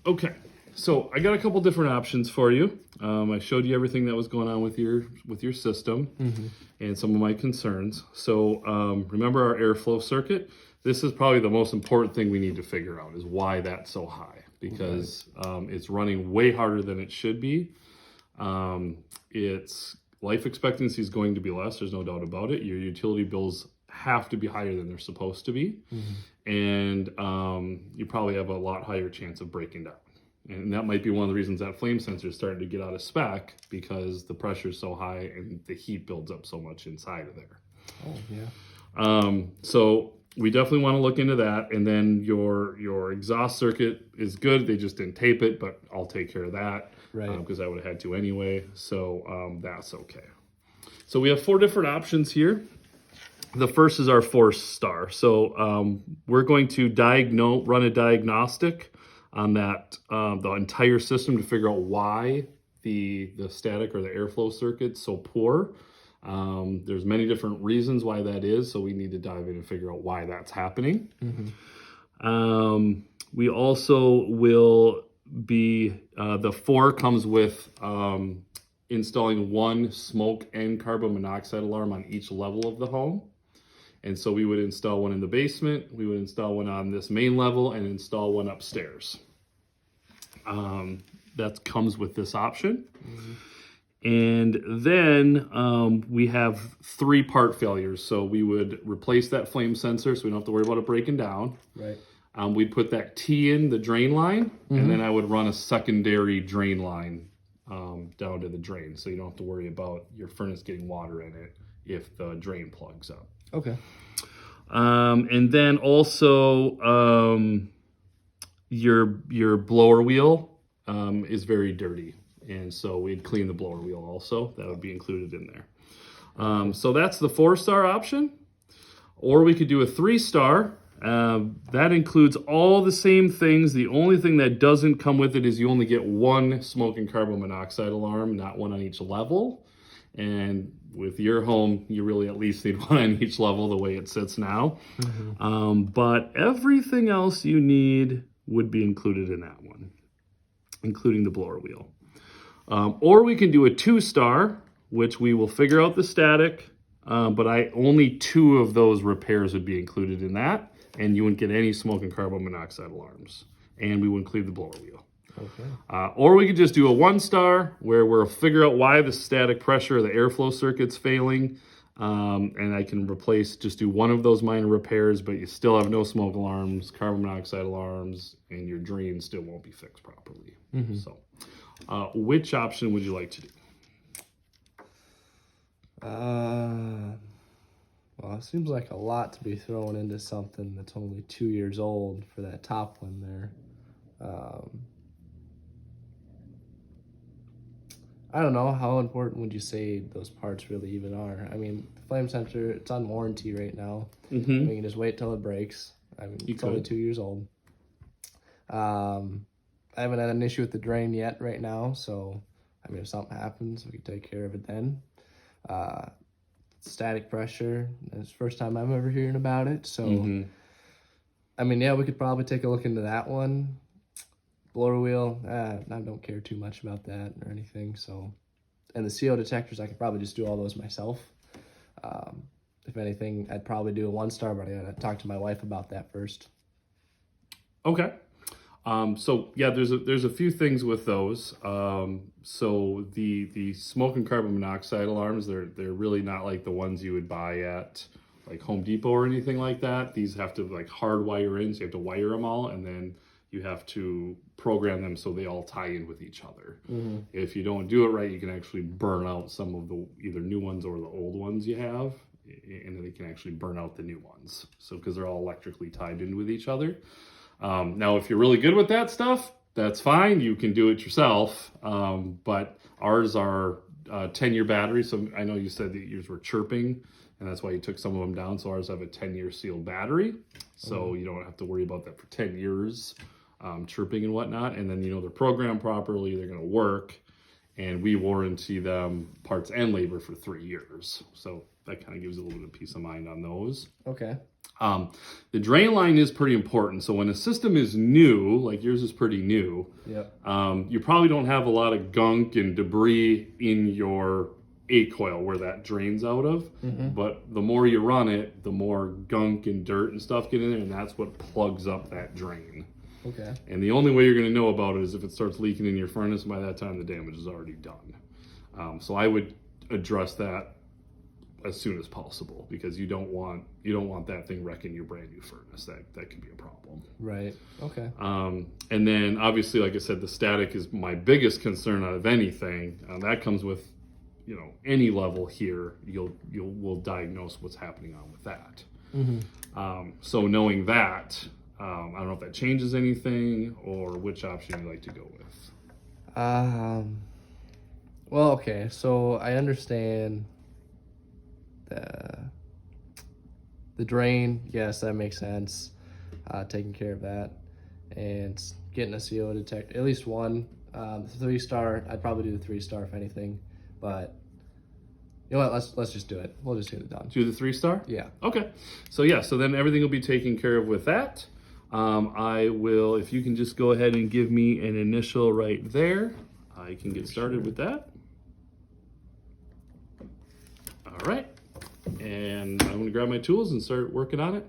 Okay, so I got a couple different options for you. I showed you everything that was going on with your system and some of my concerns. So remember our airflow circuit? This is probably the most important thing we need to figure out is why that's so high, because it's running way harder than it should be. Its life expectancy is going to be less. There's no doubt about it. Your utility bills have to be higher than they're supposed to be. And you probably have a lot higher chance of breaking down. And that might be one of the reasons that flame sensor is starting to get out of spec, because the pressure is so high and the heat builds up so much inside of there. Oh, yeah. So we definitely want to look into that. And then your exhaust circuit is good. They just didn't tape it, but I'll take care of that. Right. Because I would have had to anyway. So that's okay. So we have 4 different options here. The first is our force star. So we're going to run a diagnostic on that the entire system to figure out why the static or the airflow circuit's so poor. There's many different reasons why that is, so we need to dive in and figure out why that's happening. We also will be the 4 comes with installing 1 smoke and carbon monoxide alarm on each level of the home. And so we would install one in the basement, we would install one on this main level, and install one upstairs. That comes with this option. And then we have 3 part failures. So we would replace that flame sensor so we don't have to worry about it breaking down. Right. We'd put that T in the drain line, and then I would run a secondary drain line down to the drain. So you don't have to worry about your furnace getting water in it if the drain plugs up. Okay. And then also your blower wheel is very dirty. And so we'd clean the blower wheel also. That would be included in there. So that's the 4-star option. Or we could do a 3-star. That includes all the same things. The only thing that doesn't come with it is you only get 1 smoke and carbon monoxide alarm, not 1 on each level. And with your home, you really at least need 1 on each level the way it sits now. But everything else you need would be included in that one, including the blower wheel. Or we can do a 2-star, which we will figure out the static, but only 2 of those repairs would be included in that, and you wouldn't get any smoke and carbon monoxide alarms, and we would include the blower wheel. Okay. Or we could just do a 1-star where we'll figure out why the static pressure or the airflow circuit's failing, and I can just do 1 of those minor repairs, but you still have no smoke alarms, carbon monoxide alarms, and your drain still won't be fixed properly. So which option would you like to do? Well, it seems like a lot to be thrown into something that's only 2 years old for that top one there. I don't know, how important would you say those parts really even are? I mean, the flame sensor, it's on warranty right now. We can just wait till it breaks. I mean, it's only 2 years old. I haven't had an issue with the drain yet right now, so I mean, if something happens, we can take care of it then. Static pressure, it's the first time I'm ever hearing about it, so I mean, yeah, we could probably take a look into that one. Blower wheel, I don't care too much about that or anything, so. And the CO detectors, I could probably just do all those myself. If anything, I'd probably do a 1-star, but I gotta talk to my wife about that first. Okay. So yeah, there's a few things with those. So the smoke and carbon monoxide alarms, they're really not like the ones you would buy at like Home Depot or anything like that. These have to like hardwire in, so you have to wire them all, and then you have to program them so they all tie in with each other. If you don't do it right, you can actually burn out some of the either new ones or the old ones you have, and then they can actually burn out the new ones. So because they're all electrically tied in with each other. Now, if you're really good with that stuff, that's fine. You can do it yourself. But ours are 10-year batteries. So I know you said that yours were chirping, and that's why you took some of them down. So ours have a 10-year sealed battery. So you don't have to worry about that for 10 years, chirping and whatnot. And then, they're programmed properly. They're going to work. And we warranty them parts and labor for 3 years. So that kind of gives a little bit of peace of mind on those. Okay. The drain line is pretty important. So when a system is new, like yours is pretty new, Yep. you probably don't have a lot of gunk and debris in your A coil where that drains out of. But the more you run it, the more gunk and dirt and stuff get in there, and that's what plugs up that drain. Okay. And the only way you're going to know about it is if it starts leaking in your furnace, and by that time the damage is already done. So I would address that as soon as possible, because you don't want that thing wrecking your brand new furnace. That could be a problem. Right. Okay. And then obviously, like I said, the static is my biggest concern out of anything. That comes with, any level here. We'll diagnose what's happening on with that. So knowing that, I don't know if that changes anything or which option you like to go with. Well, okay. So I understand the drain. Yes, that makes sense. Taking care of that and getting a CO detector, at least one. 3-star. I'd probably do the 3-star if anything. But you know what? Let's just do it. We'll just get it done. Do the 3-star? Yeah. Okay. So then everything will be taken care of with that. I will, if you can just go ahead and give me an initial right there, I can get started with that. All right. And I'm going to grab my tools and start working on it.